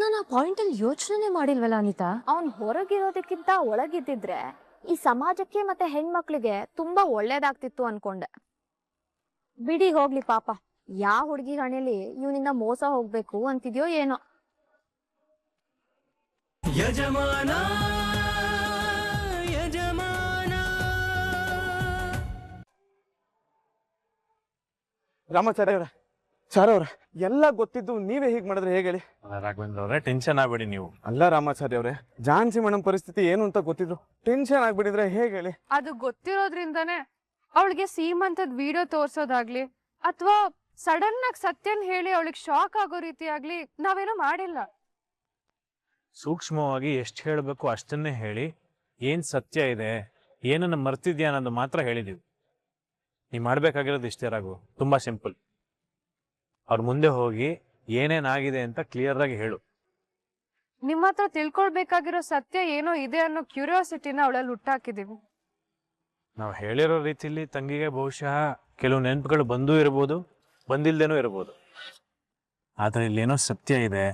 ನಾನು ಆ ಪಾಯಿಂಟ್ ಅಲ್ಲಿ ಯೋಚನೆ ಮಾಡಿಲ್ವಲ್ಲ ಅನಿತಾ. ಅವ್ನ್ ಹೊರಗಿರೋದಕ್ಕಿಂತ ಒಳಗಿದ್ದಿದ್ರೆ ಈ ಸಮಾಜಕ್ಕೆ ಮತ್ತೆ ಹೆಣ್ಮಕ್ಳಿಗೆ ತುಂಬಾ ಒಳ್ಳೇದಾಗ್ತಿತ್ತು ಅನ್ಕೊಂಡೆ. ಬಿಡಿ ಹೋಗ್ಲಿ ಪಾಪ, ಯಾವ ಹುಡುಗಿ ಹಣೆಯಲ್ಲಿ ಇವನಿಂದ ಮೋಸ ಹೋಗ್ಬೇಕು ಅಂತಿದ್ಯೋ ಏನೋ. ಯಜಮಾನ ಯಜಮಾನ. ರಾಮಾಚಾರ್ಯ ಅವರ ಚಾರ ಅವ್ರ ಎಲ್ಲ ಗೊತ್ತಿದ್ದು ನೀವೇ ಹೀಗೆ ಮಾಡಿದ್ರೆ ಹೇಗೆ ಹೇಳಿ? ರಾಘವೇಂದ್ರ ಅವರೇ, ಟೆನ್ಷನ್ ಆಗ್ಬೇಡಿ ನೀವು. ಅಲ್ಲ ರಾಮಾಚಾರ್ಯ ಅವರೇ, ಜಾನ್ಸಿ ಮೇಡಮ್ ಪರಿಸ್ಥಿತಿ ಏನು ಅಂತ ಗೊತ್ತಿದ್ರು ಟೆನ್ಷನ್ ಆಗ್ಬಿಟ್ಟಿದ್ರೆ ಹೇಗೆ ಹೇಳಿ? ಅದು ಗೊತ್ತಿರೋದ್ರಿಂದಾನೇ ಅವಳಿಗೆ ಸೀಮಂತದ ವಿಡಿಯೋ ತೋರ್ಸೋದಾಗ್ಲಿ ಅಥವಾ ಸಡನ್ ಆಗಿ ಸತ್ಯನ್ ಹೇಳಿ ಅವಳಿಗೆ ಶಾಕ್ ಆಗೋ ರೀತಿ ಆಗ್ಲಿ ನಾವೇನೋ ಮಾಡಿಲ್ಲ. ಸೂಕ್ಷ್ಮವಾಗಿ ಎಷ್ಟು ಹೇಳಬೇಕು ಅಷ್ಟನ್ನೇ ಹೇಳಿ, ಏನ್ ಸತ್ಯ ಇದೆ, ಏನನ್ನ ಮರ್ತಿದ್ಯಾ ಅನ್ನೋದು ಮಾತ್ರ ಹೇಳಿದೀವಿ. ನೀವು ಮಾಡ್ಬೇಕಾಗಿರೋದು ಇಷ್ಟೇ ರಾಘು, ತುಂಬಾ ಸಿಂಪಲ್. ಅವ್ರ ಮುಂದೆ ಹೋಗಿ ಏನೇನಾಗಿದೆ ಅಂತ ಕ್ಲಿಯರ್ ಆಗಿ ಹೇಳು. ನಿಮ್ಮ ಹತ್ರ ತಿಳ್ಕೊಳ್ಬೇಕಾಗಿರೋ ಸತ್ಯ ಏನೋ ಇದೆ ಅನ್ನೋ ಕ್ಯೂರಿಯಾಸಿಟಿನ ಅವಳಲ್ಲಿ ಹುಟ್ಟಾಕಿದೀವಿ. ನಾವು ಹೇಳಿರೋ ರೀತಿಲಿ ತಂಗಿಗೆ ಬಹುಶಃ ಕೆಲವು ನೆನಪುಗಳು ಬಂದೂ ಇರ್ಬೋದು, ಬಂದಿಲ್ದೇನೂ ಇರ್ಬೋದು. ಆದ್ರೆ ಇಲ್ಲೇನೋ ಸತ್ಯ ಇದೆ,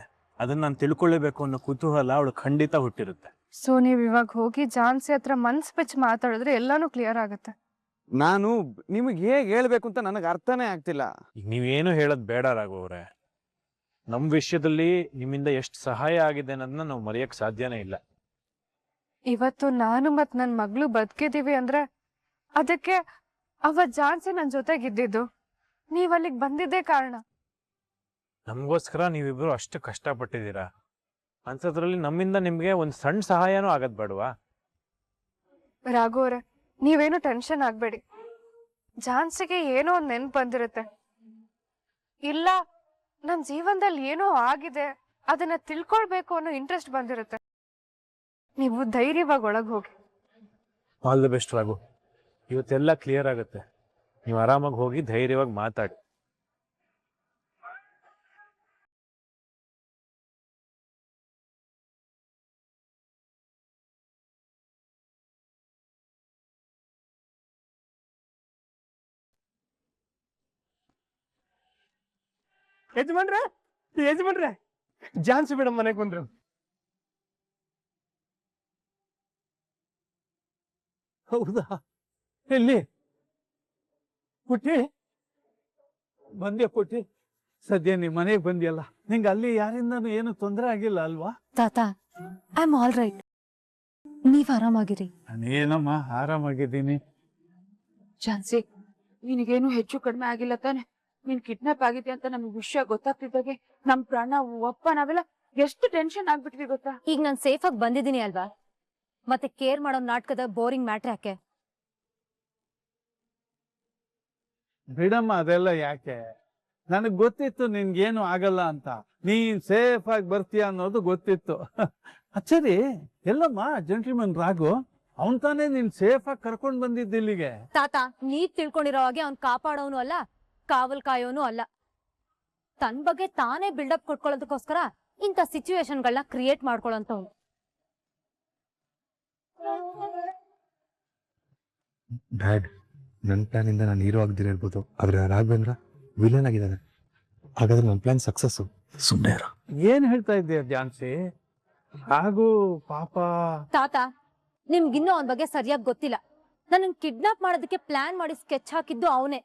ಅದನ್ನ ನಾನು ತಿಳ್ಕೊಳ್ಳೇಬೇಕು ಅನ್ನೋ ಕುತೂಹಲ ಅವಳು ಖಂಡಿತ ಹುಟ್ಟಿರುತ್ತೆ. ಸೊ ನೀವ್ ಇವಾಗ ಹೋಗಿ ಜಾನ್ಸಿ ಹತ್ರ ಮನ್ಸ್ ಬಿಚ್ಚಿ ಮಾತಾಡಿದ್ರೆ ಎಲ್ಲಾನು ಕ್ಲಿಯರ್ ಆಗುತ್ತೆ. ನಾನು ನಿಮಗೆ ಹೇಗೆ ಹೇಳ್ಬೇಕು ಅಂತ ನನಗೆ ಅರ್ಥನೇ ಆಗ್ತಿಲ್ಲ. ಈಗ ನೀವೇನು ಹೇಳೋದು ಬೇಡ ರಾಘು ಅವರೇ. ನಮ್ಮ ವಿಷಯದಲ್ಲಿ ನಿಮ್ಮಿಂದ ಎಷ್ಟು ಸಹಾಯ ಆಗಿದೆ ಅನ್ನೋದನ್ನ ನಾವು ಮರೆಯಕ್ ಸಾಧ್ಯನೇ ಇಲ್ಲ. ಇವತ್ತು ನಾನು ಮತ್ ನನ್ ಮಗಳು ಬದುಕಿದೀವಿ ಅಂದ್ರೆ ಅದಕ್ಕೆ ಅವತ್ ಜಾನ್ಸಿ ನನ್ ಜೊತೆಗಿದ್ದಿದ್ದು, ನೀವ್ ಅಲ್ಲಿಗೆ ಬಂದಿದ್ದೇ ಕಾರಣ. ನಮಗೋಸ್ಕರ ನೀವಿಬ್ರು ಅಷ್ಟು ಕಷ್ಟಪಟ್ಟಿದ್ದೀರಾ ಅನ್ಸೋದ್ರಲ್ಲಿ ನಮ್ಮಿಂದ ನಿಮ್ಗೆ ಒಂದು ಸಣ್ಣ ಸಹಾಯನೂ ಆಗದ್ ಬೇಡವಾ? ರಾಘು ಅವ್ರೆ, ನೀವೇನು ಟೆನ್ಷನ್ ಆಗ್ಬೇಡಿ. ಜಾನ್ಸಿಗೆ ಏನೋ ಒಂದ್ ನೆನ್ಪು ಬಂದಿರುತ್ತೆ, ಇಲ್ಲ ನನ್ ಜೀವನದಲ್ಲಿ ಏನೋ ಆಗಿದೆ ಅದನ್ನ ತಿಳ್ಕೊಳ್ಬೇಕು ಅನ್ನೋ ಇಂಟ್ರೆಸ್ಟ್ ಬಂದಿರುತ್ತೆ. ನೀವು ಧೈರ್ಯವಾಗಿ ಒಳಗ್ ಹೋಗಿ. All the best Raghu. ಇವತ್ತೆಲ್ಲ ಕ್ಲಿಯರ್ ಆಗುತ್ತೆ. ನೀವು ಆರಾಮಾಗಿ ಹೋಗಿ ಧೈರ್ಯವಾಗಿ ಮಾತಾಡಿ. ಯಜಮಾನ್ರೆ ಜಾನ್ಸಿ ಮೇಡಮ್ ಮನೆಗೆ ಬಂದ್ರು. ಹೌದಾ? ಎಲ್ಲಿ ಪುಟ್ಟಿ? ಬಂದ್ಯಾ ಪುಟ್ಟಿ? ಸದ್ಯ ನೀ ಮನೆಗೆ ಬಂದ್ಯಲ್ಲ, ನಿಂಗೆ ಅಲ್ಲಿ ಯಾರಿಂದನೂ ಏನು ತೊಂದರೆ ಆಗಿಲ್ಲ ಅಲ್ವಾ? ತಾತ, ಐ ಆಮ್ ಆಲ್ ರೈಟ್. ನೀವ್ ಆರಾಮಾಗಿರಿ. ನಾನೇನಮ್ಮ ಆರಾಮಾಗಿದ್ದೀನಿ. ಝಾನ್ಸಿ, ನಿನಗೇನು ಹೆಚ್ಚು ಕಡಿಮೆ ಆಗಿಲ್ಲ ತಾನೆ? ನೀನ್ ಕಿಡ್ನಾಪ್ ಆಗಿದೆ ಅಂತ ನಮ್ಗೆ ವಿಷಯ ಗೊತ್ತಾಗ್ತಿದ್ದಾಗೆ ನಮ್ ಪ್ರಾಣ ಒಪ್ಪ ನಾವೆಲ್ಲ ಎಷ್ಟು ಟೆನ್ಷನ್ ಆಗ್ಬಿಟ್ವಿ ಗೊತ್ತಾ? ಈಗ ನಾನ್ ಸೇಫ್ ಆಗಿ ಬಂದಿದ್ದೀನಿ ಅಲ್ವಾ, ಮತ್ತೆ ಕೇರ್ ಮಾಡೋ ನಾಟಕದ ಬೋರಿಂಗ್ ಮ್ಯಾಟ್ರ್ ಯಾಕೆ? ಬಿಡಮ್ಮ, ಅದೆಲ್ಲ ಯಾಕೆ? ನನಗ್ ಗೊತ್ತಿತ್ತು ನಿನ್ಗೇನು ಆಗಲ್ಲ ಅಂತ, ನೀನ್ ಸೇಫ್ ಆಗಿ ಬರ್ತೀಯ ಅನ್ನೋದು ಗೊತ್ತಿತ್ತು. ಅಚ್ಚರಿ, ಎಲ್ಲಮ್ಮ ಜೆಂಟ್ಲ್ಮನ್ ರಾಘು? ಅವನ್ ತಾನೇ ನೀನ್ ಸೇಫ್ ಆಗಿ ಕರ್ಕೊಂಡ್ ಬಂದಿದ್ದ ಇಲ್ಲಿಗೆ. ತಾತ, ನೀವ್ ತಿಳ್ಕೊಂಡಿರೋ ಹಾಗೆ ಅವ್ನ್ ಕಾಪಾಡೋನು ಅಲ್ಲ, ಕಾವಲ್ ಕಾಯೋನು ಅಲ್ಲ. ತನ್ ಬಗ್ಗೆ ತಾನೇ ಬಿಲ್ಡಪ್ ಕೊಟ್ಕೊಳ್ಳೋದಕ್ಕೋಸ್ಕರ ಇಂಥ ಸಿಚುವೇಶನ್ಗಳನ್ನ ಕ್ರಿಯೇಟ್ ಮಾಡ್ಕೊಳ್ಳೋಂಥವ್ನು. ಡ್ಯಾಡ್, ನನ್ನ ಪ್ಲಾನಿಂದ ನಾನು ಹೀರೋ ಆಗದಿರಿರ್ಬೋದು, ಆದ್ರೆ ರಾಘವೇಂದ್ರ ವಿಲನ್ ಆಗಿದ್ದಾನೆ. ಹಾಗಾದ್ರೆ ನನ್ನ ಪ್ಲಾನ್ ಸಕ್ಸಸ್ಸು. ಸುಮ್ಮನೆ ಇರು. ಏನ್ ಹೇಳ್ತಾ ಇದ್ದೀಯ ಜಾನ್ಸಿ? ಹಾಗೂ ಪಾಪ. ತಾತ, ನಿಮ್ಗಿನ್ನೂ ಅವನ ಬಗ್ಗೆ ಸರಿಯಾಗಿ ಗೊತ್ತಿಲ್ಲ. ನನ್ನ ಕಿಡ್ನಾಪ್ ಮಾಡೋದಕ್ಕೆ ಪ್ಲಾನ್ ಮಾಡಿ ಸ್ಕೆಚ್ ಹಾಕಿದ್ದು ಅವನೇ.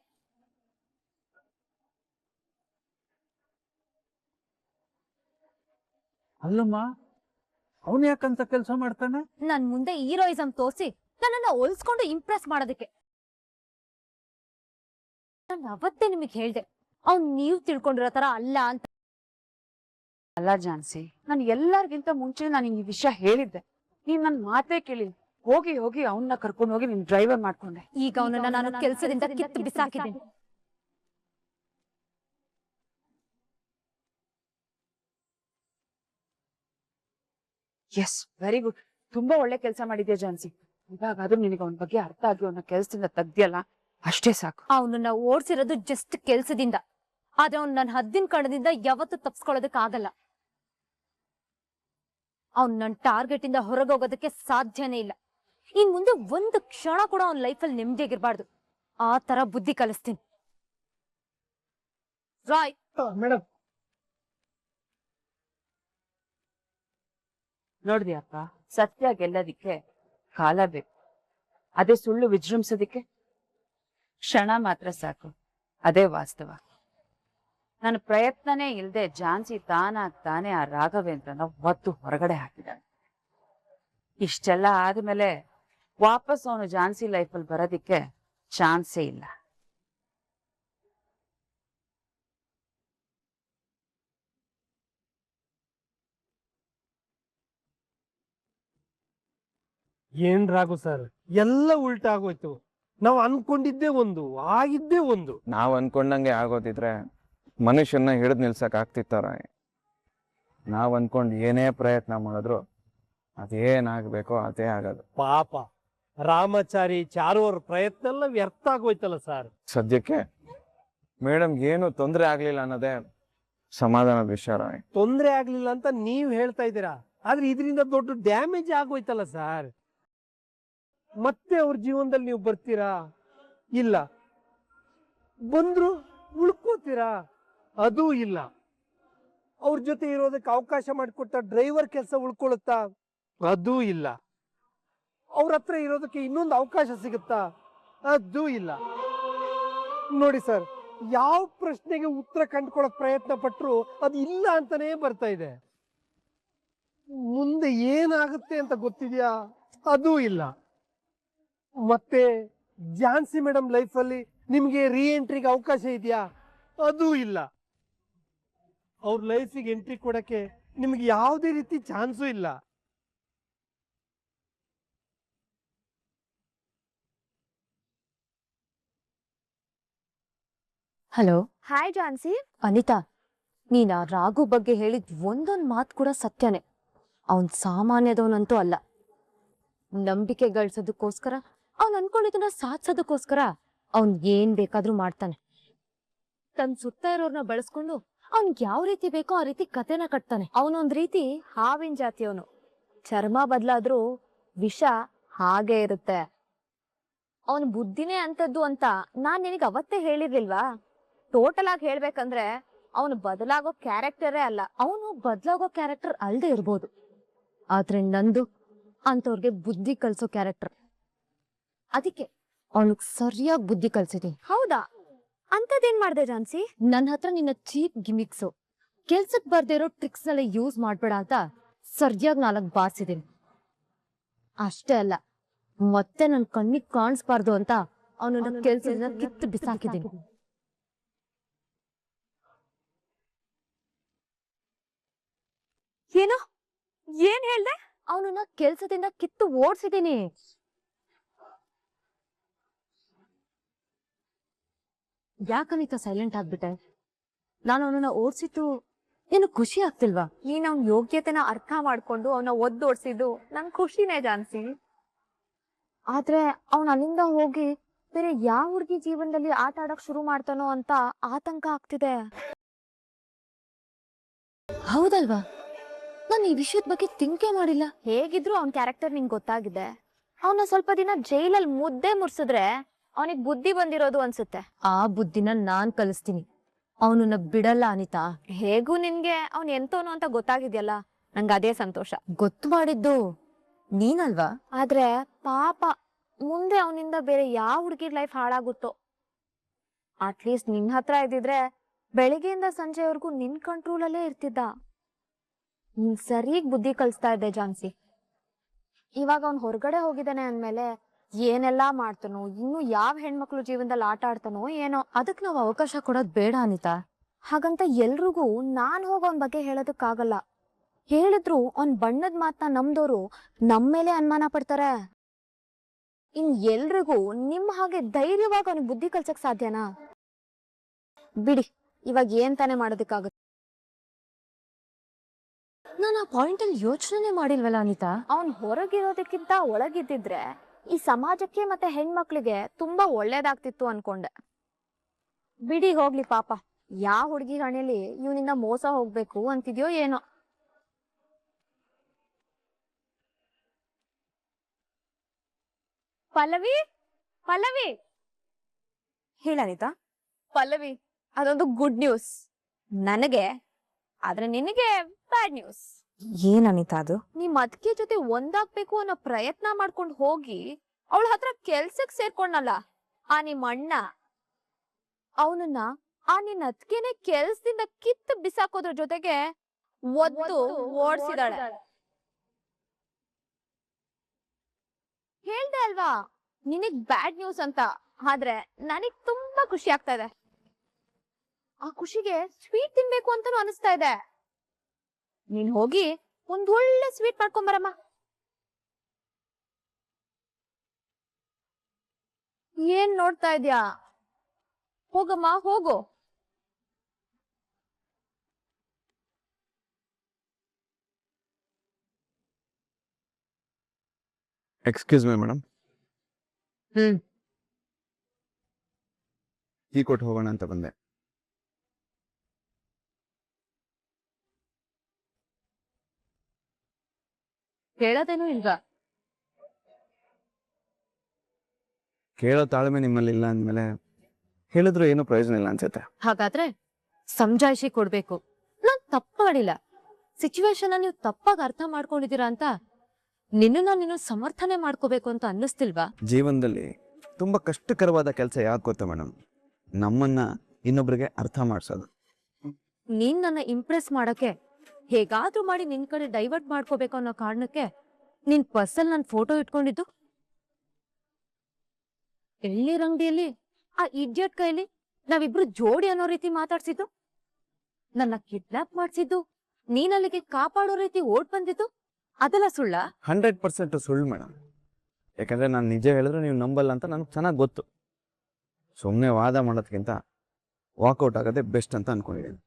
ಅಲ್ಲಮ್ಮ, ಅವನು ಯಾಕಂತ ಕೆಲಸ ಮಾಡ್ತಾನೆ? ನನ್ ಮುಂದೆ ಹೀರೋಯಿಸಂ ತೋರಿಸಿ ನನ್ನನ್ನ ಹೋಲ್ಸ್ಕೊಂಡು ಇಂಪ್ರೆಸ್ ಮಾಡೋದಕ್ಕೆ. ನಾನು ಅವತ್ತೇ ನಿಮಗೆ ಹೇಳ್ದೆ, ಅವ್ನ್ ನೀವ್ ತಿಳ್ಕೊಂಡಿರೋ ತರ ಅಲ್ಲ ಅಂತ. ಅಲ್ಲ ಝಾನ್ಸಿ, ನಾನು ಎಲ್ಲರಿಗಿಂತ ಮುಂಚೆ ನಾನು ಈ ವಿಷಯ ಹೇಳಿದ್ದೆ, ನೀನ್ ನನ್ ಮಾತೇ ಕೇಳಿಲ್ಲ. ಹೋಗಿ ಹೋಗಿ ಅವನ್ನ ಕರ್ಕೊಂಡು ಹೋಗಿ ನಿನ್ ಡ್ರೈವರ್ ಮಾಡ್ಕೊಂಡೆ. ಈಗ ಅವನನ್ನ ನಾನು ಕೆಲಸದಿಂದ ಕಿತ್ತು ಬಿಸಾಕಿದ್ದೀನಿ. S, very good. ತುಂಬಾ ಒಳ್ಳೆ ಕೆಲಸ ಮಾಡಿದ್ಯಾ ಝಾನ್ಸಿ. ಇವಾಗಾದ್ರೂ ನಿನಗೆ ಅವನ ಬಗ್ಗೆ ಅರ್ಥ ಆಗಿ ಅವನ ಕೆಲಸದಿಂದ ತೆಗ್ದಿಯಲ್ಲ, ಅಷ್ಟೇ ಸಾಕು. ಅವನನ್ನ ಓಡಿಸಿರೋದು ಜಸ್ಟ್ ಕೆಲ್ಸದಿಂದ, ಆದ್ರೆ ಅವ್ನು ನನ್ನ ಹದ್ದಿನ ಕಣದಿಂದ ಯಾವತ್ತೂ ತಪ್ಸ್ಕೊಳ್ಳೋದಕ್ ಆಗಲ್ಲ. ಅವ್ನ್ ನನ್ನ ಟಾರ್ಗೆಟ್ ಇಂದ ಹೊರಗೋಗೋದಕ್ಕೆ ಸಾಧ್ಯನೇ ಇಲ್ಲ. ಇನ್ ಮುಂದೆ ಒಂದು ಕ್ಷಣ ಕೂಡ ಅವ್ನ ಲೈಫಲ್ಲಿ ನೆಮ್ಮದಿಯಾಗಿರ್ಬಾರ್ದು. ಆ ತರ ಬುದ್ಧಿ ಕಲಿಸ್ತೀನಿ. ರಾಯ್ ಮೇಡಮ್, ನೋಡ್ದಿ ಅಕ್ಕ, ಸತ್ಯ ಗೆಲ್ಲೋದಿಕ್ಕೆ ಕಾಲ ಬೇಕು. ಅದೇ ಸುಳ್ಳು ವಿಜೃಂಭಿಸೋದಿಕ್ಕೆ ಕ್ಷಣ ಮಾತ್ರ ಸಾಕು. ಅದೇ ವಾಸ್ತವ. ನನ್ನ ಪ್ರಯತ್ನನೇ ಇಲ್ಲದೆ ಝಾನ್ಸಿ ತಾನೇ ಆ ರಾಘವೇಂದ್ರನ ಒತ್ತು ಹೊರಗಡೆ ಹಾಕಿದ್ದಾಳೆ. ಇಷ್ಟೆಲ್ಲ ಆದ್ಮೇಲೆ ವಾಪಸ್ ಅವನು ಝಾನ್ಸಿ ಲೈಫಲ್ಲಿ ಬರೋದಿಕ್ಕೆ ಚಾನ್ಸೇ ಇಲ್ಲ. ಏನ್ ರಾಘು ಸರ್, ಎಲ್ಲ ಉಲ್ಟಾ ಆಗೋಯ್ತು. ನಾವು ಅನ್ಕೊಂಡಿದ್ದೇ ಒಂದು, ಆಗಿದ್ದೇ ಒಂದು. ನಾವು ಅನ್ಕೊಂಡಂಗೆ ಆಗೋದಿದ್ರೆ ಮನುಷ್ಯನ ಹಿಡಿದು ನಿಲ್ಸಕ್ ಆಗ್ತಿತ್ತಾರ? ನಾವು ಅನ್ಕೊಂಡು ಏನೇ ಪ್ರಯತ್ನ ಮಾಡಿದ್ರು ಅದೇನಾಗಬೇಕೋ ಅದೇ ಆಗೋದು. ಪಾಪ ರಾಮಾಚಾರಿ ಚಾರು ಅವ್ರ ಪ್ರಯತ್ನ ಎಲ್ಲ ವ್ಯರ್ಥ ಆಗೋಯ್ತಲ್ಲ ಸರ್. ಸದ್ಯಕ್ಕೆ ಮೇಡಮ್ ಏನು ತೊಂದರೆ ಆಗ್ಲಿಲ್ಲ ಅನ್ನೋದೇ ಸಮಾಧಾನದ ವಿಷಯ. ತೊಂದರೆ ಆಗ್ಲಿಲ್ಲ ಅಂತ ನೀವ್ ಹೇಳ್ತಾ ಇದ್ದೀರಾ, ಆದ್ರೆ ಇದರಿಂದ ದೊಡ್ಡ ಡ್ಯಾಮೇಜ್ ಆಗೋಯ್ತಲ್ಲ ಸರ್. ಮತ್ತೆ ಅವ್ರ ಜೀವನದಲ್ಲಿ ನೀವು ಬರ್ತೀರಾ? ಇಲ್ಲ. ಬಂದ್ರು ಉಳ್ಕೋತೀರಾ? ಅದೂ ಇಲ್ಲ. ಅವ್ರ ಜೊತೆ ಇರೋದಕ್ಕೆ ಅವಕಾಶ ಮಾಡಿಕೊಟ್ಟ ಡ್ರೈವರ್ ಕೆಲಸ ಉಳ್ಕೊಳುತ್ತಾ? ಅದೂ ಇಲ್ಲ. ಅವ್ರ ಹತ್ರ ಇರೋದಕ್ಕೆ ಇನ್ನೊಂದು ಅವಕಾಶ ಸಿಗುತ್ತಾ? ಅದೂ ಇಲ್ಲ. ನೋಡಿ ಸರ್, ಯಾವ ಪ್ರಶ್ನೆಗೆ ಉತ್ತರ ಕಂಡುಕೊಳ್ಳೋಕ್ ಪ್ರಯತ್ನ ಪಟ್ರು ಅದು ಇಲ್ಲ ಅಂತಾನೇ ಬರ್ತಾ ಇದೆ. ಮುಂದೆ ಏನಾಗುತ್ತೆ ಅಂತ ಗೊತ್ತಿದ್ಯಾ? ಅದೂ ಇಲ್ಲ. ಮತ್ತೆ ಝಾನ್ಸಿ ಮೇಡಮ್ ಲೈಫಲ್ಲಿ ನಿಮ್ಗೆ ರೀ ಎಂಟ್ರಿಗೆ ಅವಕಾಶ ಇದೆಯಾ? ಅದೂ ಇಲ್ಲ. ಅವ್ರ ಲೈಫಿಗೆ ಎಂಟ್ರಿ ಕೊಡಕ್ಕೆ ನಿಮ್ಗೆ ಯಾವುದೇ ರೀತಿ ಚಾನ್ಸು ಇಲ್ಲ. ಹಲೋ. ಹಾಯ್ ಝಾನ್ಸಿ. ಅನಿತಾ, ನೀನ್ ಆ ರಾಘು ಬಗ್ಗೆ ಹೇಳಿದ್ ಒಂದೊಂದ್ ಮಾತು ಕೂಡ ಸತ್ಯನೇ. ಅವನ್ ಸಾಮಾನ್ಯದವನಂತೂ ಅಲ್ಲ. ನಂಬಿಕೆ ಗಳಿಸೋದಕ್ಕೋಸ್ಕರ, ಅವ್ನ್ ಅನ್ಕೊಂಡಿದ್ದನ್ನ ಸಾಧಿಸೋದಕ್ಕೋಸ್ಕರ ಅವ್ನ್ ಏನ್ ಬೇಕಾದ್ರೂ ಮಾಡ್ತಾನೆ. ತನ್ ಸುತ್ತ ಇರೋರ್ನ ಬಳಸ್ಕೊಂಡು ಅವ್ನ್ಗೆ ಯಾವ ರೀತಿ ಬೇಕೋ ಆ ರೀತಿ ಕತೆನ ಕಟ್ತಾನೆ. ಅವನೊಂದ್ ರೀತಿ ಹಾವಿನ ಜಾತಿಯವನು. ಚರ್ಮ ಬದಲಾದ್ರೂ ವಿಷ ಹಾಗೆ ಇರುತ್ತೆ. ಅವನ ಬುದ್ಧಿನೇ ಅಂತದ್ದು ಅಂತ ನಾನ್ ನಿನಗೆ ಅವತ್ತೇ ಹೇಳಿರ್ಲಿಲ್ವಾ? ಟೋಟಲ್ ಆಗಿ ಹೇಳ್ಬೇಕಂದ್ರೆ ಅವನು ಬದಲಾಗೋ ಕ್ಯಾರೆಕ್ಟರೇ ಅಲ್ಲ. ಅವನು ಬದಲಾಗೋ ಕ್ಯಾರೆಕ್ಟರ್ ಅಲ್ದೇ ಇರ್ಬೋದು, ಆದ್ರೆ ನಂದು ಅಂತವ್ರಿಗೆ ಬುದ್ಧಿ ಕಲ್ಸೋ ಕ್ಯಾರೆಕ್ಟರ್. ಅದಕ್ಕೆ ಅವನಿಗೆ ಸರಿಯಾಗಿ ಬುದ್ಧಿ ಕಲ್ಸಿದೀನಿ. ಹೌದಾ? ಅಂತದೇನ್ ಮಾಡ್ದೆ ಝಾನ್ಸಿ? ನನ್ನ ಹತ್ರ ನಿನ್ನ ಚೀಪ್ ಗಿಮಿಕ್ಸು, ಕೆಲ್ಸಕ್ ಬರ್ದೇ ಇರೋ ಟ್ರಿಕ್ಸ್ ನೆಲ್ಲ ಯೂಸ್ ಮಾಡ್ಬೇಡ ಅಂತ ಸರಿಯಾಗಿ 4 ಬಾರಿಸಿದೀನಿ. ಅಷ್ಟೇ ಅಲ್ಲ, ಮತ್ತೆ ನನ್ ಕಣ್ಣಿಗೆ ಕಾಣಿಸ್ಬಾರ್ದು ಅಂತ ಅವನನ್ನ ಕೆಲ್ಸದಿಂದ ಕಿತ್ತು ಬಿಸಾಕಿದ್ದೀನಿ. ಏನೋ ಏನ್ ಹೇಳ್ದೆ? ಅವನನ್ನ ಕೆಲ್ಸದಿಂದ ಕಿತ್ತು ಓಡಿಸಿದೀನಿ. ಯಾಕನಿತ ಸೈಲೆಂಟ್ ಆಗ್ಬಿಟ್ಟೆ? ನಾನು ಅವನನ್ನ ಓಡಿಸಿದ್ದು ಏನು ಖುಷಿ ಆಗ್ತಿಲ್ವಾ? ನೀನ್ ಅವ್ನ ಯೋಗ್ಯತೆನ ಅರ್ಥ ಮಾಡ್ಕೊಂಡು ಅವನ ಒದ್ದೋಡ್ಸಿದ್ದು ನಂಗ್ ಖುಷಿನೇ ಝಾನ್ಸಿ. ಆದ್ರೆ ಅವನ್ ಅಲ್ಲಿಂದ ಹೋಗಿ ಬೇರೆ ಯಾವ ಹುಡುಗಿ ಜೀವನದಲ್ಲಿ ಆಟ ಆಡಕ್ ಶುರು ಮಾಡ್ತಾನೋ ಅಂತ ಆತಂಕ ಆಗ್ತಿದೆ. ಹೌದಲ್ವಾ? ನಾನು ಈ ವಿಷಯದ ಬಗ್ಗೆ ತಿಂಕೆ ಮಾಡಿಲ್ಲ. ಹೇಗಿದ್ರು ಅವ್ನ ಕ್ಯಾರೆಕ್ಟರ್ ನಿಂಗೆ ಗೊತ್ತಾಗಿದೆ. ಅವನ ಸ್ವಲ್ಪ ದಿನ ಜೈಲಲ್ಲಿ ಮುದ್ದೆ ಮುರ್ಸಿದ್ರೆ ಅವನಿಗೆ ಬುದ್ಧಿ ಬಂದಿರೋದು ಅನ್ಸುತ್ತೆ. ಆ ಬುದ್ಧಿನ ನಾನ್ ಕಲಿಸ್ತೀನಿ. ಅವನನ್ನ ಬಿಡಲ್ಲ ಅನಿತಾ. ಹೇಗೂ ನಿನ್ಗೆ ಅವ್ನ್ ಎಂತವನು ಅಂತ ಗೊತ್ತಾಗಿದ್ಯಲ್ಲ, ನಂಗೆ ಅದೇ ಸಂತೋಷ. ಗೊತ್ತು ಮಾಡಿದ್ದು ನೀನಲ್ವಾ? ಆದ್ರೆ ಪಾಪ ಮುಂದೆ ಅವನಿಂದ ಬೇರೆ ಯಾವ ಹುಡುಗಿರ್ ಲೈಫ್ ಹಾಳಾಗುತ್ತೋ. ಅಟ್ಲೀಸ್ಟ್ ನಿನ್ ಹತ್ರ ಇದ್ದಿದ್ರೆ ಬೆಳಿಗ್ಗೆಯಿಂದ ಸಂಜೆವರೆಗೂ ನಿನ್ ಕಂಟ್ರೋಲಲ್ಲೇ ಇರ್ತಿದ್ದ. ನೀನ್ ಸರಿಯಾಗಿ ಬುದ್ಧಿ ಕಲಿಸ್ತಾ ಇದ್ದೆ ಝಾನ್ಸಿ. ಇವಾಗ ಅವ್ನ್ ಹೊರಗಡೆ ಹೋಗಿದ್ದಾನೆ ಅಂದ್ಮೇಲೆ ಏನೆಲ್ಲಾ ಮಾಡ್ತಾನೋ, ಇನ್ನು ಯಾವ ಹೆಣ್ಮಕ್ಳು ಜೀವನದಲ್ಲಿ ಆಟ ಆಡ್ತಾನೋ ಏನೋ. ಅದಕ್ಕೆ ನಾವು ಅವಕಾಶ ಕೊಡೋದ್ ಬೇಡ ಅನಿತಾ. ಹಾಗಂತ ಎಲ್ರಿಗೂ ನಾನ್ ಹೋಗ ಅವನ್ ಬಗ್ಗೆ ಹೇಳೋದಕ್ಕಾಗಲ್ಲ. ಹೇಳಿದ್ರು ಅವ್ನ್ ಬಣ್ಣದ ಮಾತನ್ನ ನಮ್ದೋರು ನಮ್ಮೇಲೆ ಅನುಮಾನ ಪಡ್ತಾರೆ. ಇನ್ ಎಲ್ರಿಗೂ ನಿಮ್ ಹಾಗೆ ಧೈರ್ಯವಾಗಿ ಅವನಿಗೆ ಬುದ್ಧಿ ಕಲ್ಸಕ್ ಸಾಧ್ಯನಾ? ಬಿಡಿ, ಇವಾಗ ಏನ್ ತಾನೇ ಮಾಡೋದಕ್ಕಾಗುತ್ತೆ. ನಾನು ಆ ಪಾಯಿಂಟ್ ಅಲ್ಲಿ ಯೋಚನೆ ಮಾಡಿಲ್ವಲ್ಲ ಅನಿತಾ. ಅವ್ನ್ ಹೊರಗಿರೋದಕ್ಕಿಂತ ಒಳಗಿದ್ದಿದ್ರೆ ಈ ಸಮಾಜಕ್ಕೆ ಮತ್ತೆ ಹೆಣ್ಮಕ್ಳಿಗೆ ತುಂಬಾ ಒಳ್ಳೇದಾಗ್ತಿತ್ತು ಅನ್ಕೊಂಡೆ. ಬಿಡಿ ಹೋಗ್ಲಿ ಪಾಪ, ಯಾವ ಹುಡುಗಿ ಹಣೆಯಲ್ಲಿ ಇವನಿಂದ ಮೋಸ ಹೋಗ್ಬೇಕು ಅಂತಿದ್ಯೋ ಏನೋ. ಪಲ್ಲವಿ, ಪಲ್ಲವಿ ಹೇಳನಿತಾ. ಪಲ್ಲವಿ, ಅದೊಂದು ಗುಡ್ ನ್ಯೂಸ್ ನನಗೆ, ಆದ್ರೆ ನಿನಗೆ ಬ್ಯಾಡ್ ನ್ಯೂಸ್. ಏನ್ ಅನಿತಾ ಅದು? ನಿಮ್ ಅದ್ಕೆ ಜೊತೆ ಒಂದಾಗ್ಬೇಕು ಅನ್ನೋ ಪ್ರಯತ್ನ ಮಾಡ್ಕೊಂಡು ಹೋಗಿ ಅವಳ ಹತ್ರ ಕೆಲ್ಸಕ್ ಸೇರ್ಕೊಂಡಲ್ಲ ಆ ನಿಮ್ ಅಣ್ಣ, ಅವನನ್ನ ಆ ನಿನ್ ಅದ್ಕೆನೆ ಕೆಲ್ಸದಿಂದ ಕಿತ್ತು ಬಿಸಾಕೋದ್ರ ಜೊತೆಗೆ ಒದ್ದು ಓಡ್ಸಿದಾಳೆ. ಹೇಳ್ದೆ ಅಲ್ವಾ ನಿನಗ್ ಬ್ಯಾಡ್ ನ್ಯೂಸ್ ಅಂತ, ಆದ್ರೆ ನನಗ್ ತುಂಬಾ ಖುಷಿ ಆಗ್ತಾ ಇದೆ. ಆ ಖುಷಿಗೆ ಸ್ವೀಟ್ ತಿನ್ಬೇಕು ಅಂತಾನು ಅನಿಸ್ತಾ ಇದೆ. ನೀನ್ ಹೋಗಿ ಒಂದ್ ಒಳ್ಳೆ ಸ್ವೀಟ್ ಮಾಡ್ಕೊಂಬರಮ್ಮ. ಏನ್ ನೋಡ್ತಾ ಇದ್ಯಾ? ಹೋಗಮ್ಮ ಹೋಗು. Excuse me madam. ಟೀ ಕೊಟ್ಟು ಹೋಗೋಣ ಅಂತ ಬಂದೆ. ಕೇಳೋದೇನು ಇಲ್ವಾ? ಕೇಳೋ ತಾಳ್ಮೆ ನಿಮ್ಮಲ್ಲಿ ಇಲ್ಲ ಅಂದ್ಮೇಲೆ ಹೇಳಿದ್ರು ಏನೂ ಪ್ರಯೋಜನ ಇಲ್ಲ ಅನ್ಸುತ್ತೆ. ಹಾಗಾದ್ರೆ ಸಮಜಾಯಿಷಿ ಕೊಡ್ಬೇಕು. ನಾನ್ ತಪ್ಪು ಮಾಡಿಲ್ಲ. ಸಿಚುವೇಶನ್ ನೀವು ತಪ್ಪಾಗಿ ಅರ್ಥ ಮಾಡ್ಕೊಂಡಿದ್ದೀರಾ ಅಂತ ನೀನು ಸಮರ್ಥನೆ ಮಾಡ್ಕೋಬೇಕು ಅಂತ ಅನ್ನಿಸ್ತಿಲ್ವಾ? ಜೀವನದಲ್ಲಿ ತುಂಬಾ ಕಷ್ಟಕರವಾದ ಕೆಲಸ ಯಾಕೆ ಗೊತ್ತಾ ಮೇಡಮ್? ನಮ್ಮನ್ನ ಇನ್ನೊಬ್ರಿಗೆ ಅರ್ಥ ಮಾಡಿಸೋದು. ನೀನ್ ನನ್ನ ಇಂಪ್ರೆಸ್ ಮಾಡಕ್ಕೆ ಹೇಗಾದ್ರೂ ಮಾಡಿ ನಿನ್ ಕಡೆ ಡೈವರ್ಟ್ ಮಾಡ್ಕೋಬೇಕು ಅನ್ನೋ ಕಾರಣಕ್ಕೆ ನಿನ್ ಪರ್ಸಲ್ ನನ್ ಫೋಟೋ ಇಟ್ಕೊಂಡಿದ್ದು, ಎಳ್ನೀರಂಗಡಿಯಲ್ಲಿ ಆ ಇಡಿಯಟ್ ಕೈಲಿ ನಾವಿಬ್ರು ಜೋಡಿ ಅನ್ನೋ ರೀತಿ ಮಾತಾಡ್ಸಿದ್ದು, ನನ್ನ ಕಿಡ್ನಾಪ್ ಮಾಡ್ಸಿದ್ದು, ನೀನ್ ಅಲ್ಲಿಗೆ ಕಾಪಾಡೋ ರೀತಿ ಓಡ್ ಬಂದಿದ್ದು, ಅದೆಲ್ಲ ಸುಳ್ಳ? 100% ಸುಳ್ಳು ಮೇಡಮ್. ಯಾಕಂದ್ರೆ ನಾನು ನಿಜ ಹೇಳಿದ್ರೆ ನೀವು ನಂಬಲ್ಲ ಅಂತ ನನಗೆ ಚೆನ್ನಾಗಿ ಗೊತ್ತು. ಸುಮ್ಮನೆ ವಾದ ಮಾಡೋದಕ್ಕಿಂತ ವಾಕೌಟ್ ಆಗೋದೇ ಬೆಸ್ಟ್ ಅಂತ ಅನ್ಕೊಂಡಿದ್ದೀನಿ.